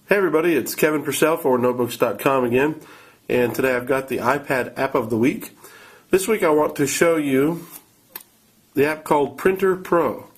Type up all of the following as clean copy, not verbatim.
Hey everybody, it's Kevin Purcell for Notebooks.com again, and today I've got the iPad App of the Week. This week I want to show you the app called Printer Pro.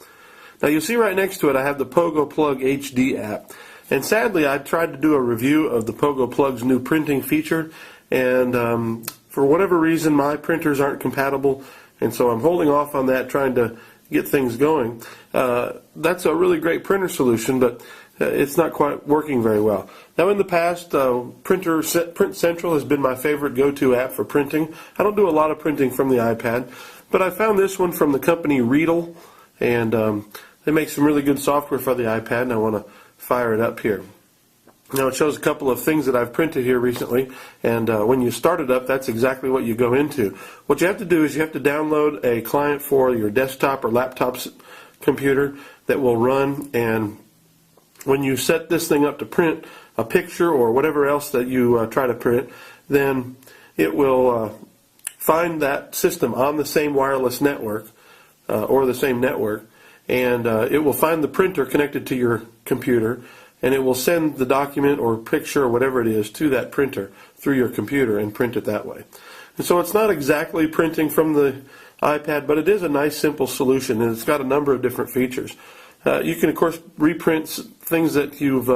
Now you'll see right next to it I have the Pogo Plug HD app, and sadly I tried to do a review of the Pogo Plug's new printing feature, and for whatever reason my printers aren't compatible, and so I'm holding off on that, trying to get things going. That's a really great printer solution, but it's not quite working very well. Now in the past, Print Central has been my favorite go-to app for printing. I don't do a lot of printing from the iPad, but I found this one from the company Readle, and they make some really good software for the iPad, and I want to fire it up here. Now it shows a couple of things that I've printed here recently, and when you start it up, that's exactly what you go into. What you have to do is you have to download a client for your desktop or laptop computer that will run, and when you set this thing up to print a picture or whatever else that you try to print, then it will find that system on the same wireless network or the same network, and it will find the printer connected to your computer, and it will send the document or picture or whatever it is to that printer through your computer and print it that way. And so it's not exactly printing from the iPad, but it is a nice simple solution, and it's got a number of different features. You can of course reprint things that you've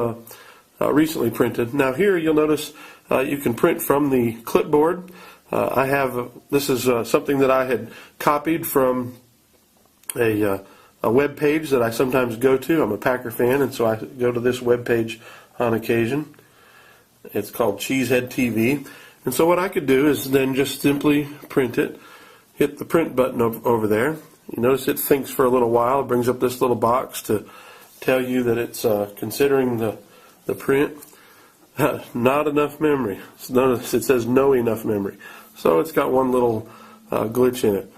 recently printed. Now here you'll notice you can print from the clipboard. This is something that I had copied from a web page that I sometimes go to. I'm a Packer fan, and so I go to this web page on occasion. It's called Cheesehead TV. And so what I could do is then just simply print it, hit the print button over there. You notice it thinks for a little while. It brings up this little box to tell you that it's considering the print. Not enough memory. Notice it says no enough memory. So it's got one little glitch in it.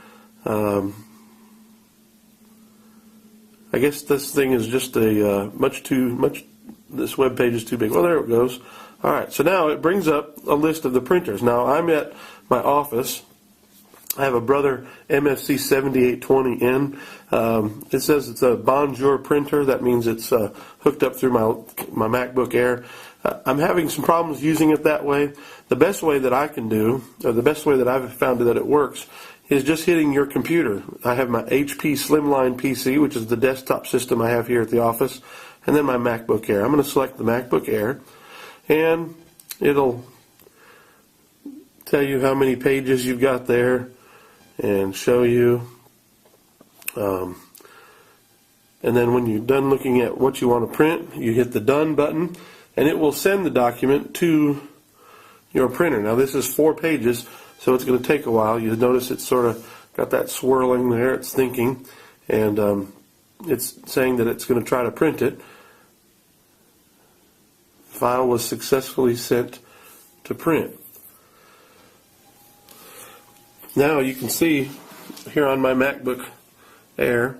I guess this thing is just this web page is too big. Well, there it goes. All right, so now it brings up a list of the printers. Now I'm at my office. I have a Brother MFC 7820N. It says it's a Bonjour printer. That means it's hooked up through my MacBook Air. I'm having some problems using it that way. The best way that I can do, or the best way that I've found that it works, is just hitting your computer. I have my HP Slimline PC, which is the desktop system I have here at the office, and then my MacBook Air. I'm going to select the MacBook Air, and it'll tell you how many pages you've got there and show you. And then when you're done looking at what you want to print, you hit the Done button, and it will send the document to your printer. Now this is 4 pages, so it's going to take a while. You notice it's sort of got that swirling there. It's thinking, and it's saying that it's going to try to print it. File was successfully sent to print. Now you can see here on my MacBook Air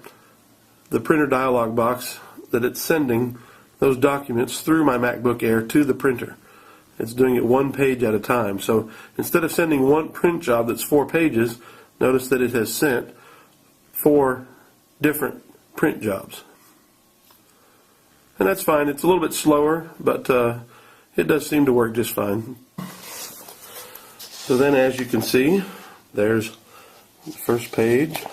the printer dialog box that it's sending those documents through my MacBook Air to the printer. It's doing it 1 page at a time. So instead of sending one print job that's 4 pages, notice that it has sent 4 different print jobs. And that's fine. It's a little bit slower, but it does seem to work just fine. So then, as you can see, there's the first page,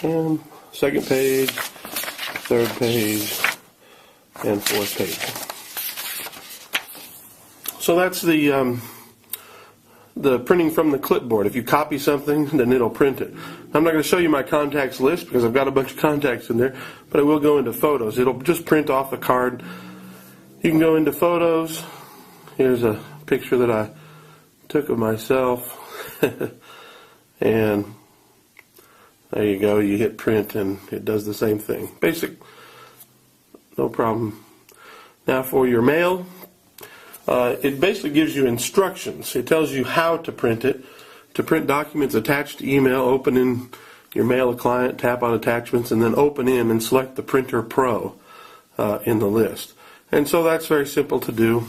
and second page, third page, and fourth page. So that's the printing from the clipboard. If you copy something, then it'll print it. I'm not going to show you my contacts list because I've got a bunch of contacts in there, but I will go into photos. It'll just print off a card. You can go into photos. Here's a picture that I took of myself, and there you go. You hit print and it does the same thing. Basic, no problem. Now for your mail, it basically gives you instructions. It tells you how to print it. To print documents attached to email, open in your mail a client, tap on attachments, and then open in and select the Printer Pro in the list. And so that's very simple to do.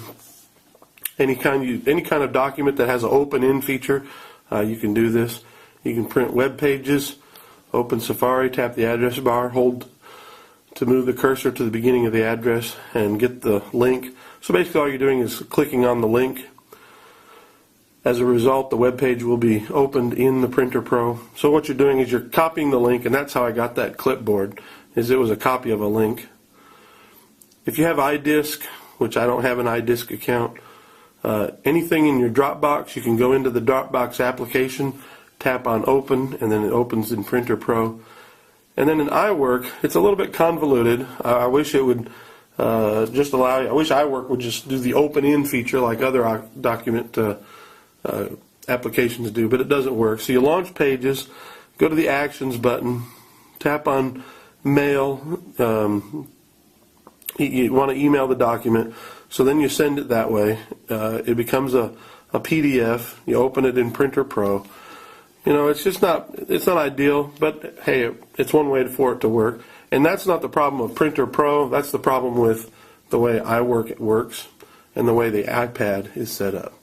Any kind of document that has an open in feature, you can do this. You can print web pages, open Safari, tap the address bar, hold to move the cursor to the beginning of the address and get the link. So basically all you're doing is clicking on the link. As a result, the web page will be opened in the Printer Pro. So what you're doing is you're copying the link, and that's how I got that clipboard, is it was a copy of a link. If you have iDisk, which I don't have an iDisk account, anything in your Dropbox, you can go into the Dropbox application, tap on Open, and then it opens in Printer Pro. And then in iWork, it's a little bit convoluted. I wish it would just allow you, I wish iWork would just do the open in feature like other document applications do, but it doesn't work. So you launch Pages, go to the Actions button, tap on Mail. You want to email the document, so then you send it that way. It becomes a PDF. You open it in Printer Pro. You know, it's not ideal, but hey, it's one way for it to work. And that's not the problem of Printer Pro. That's the problem with the way iWork works and the way the iPad is set up.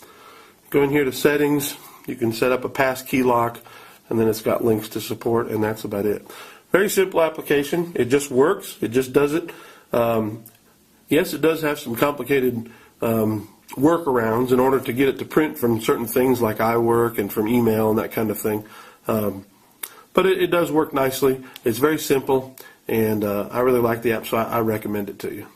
Go in here to Settings. You can set up a passkey lock, and then it's got links to support, and that's about it. Very simple application. It just works. It just does it. Yes, it does have some complicated workarounds in order to get it to print from certain things like iWork and from email and that kind of thing. But it does work nicely. It's very simple, and I really like the app, so I recommend it to you.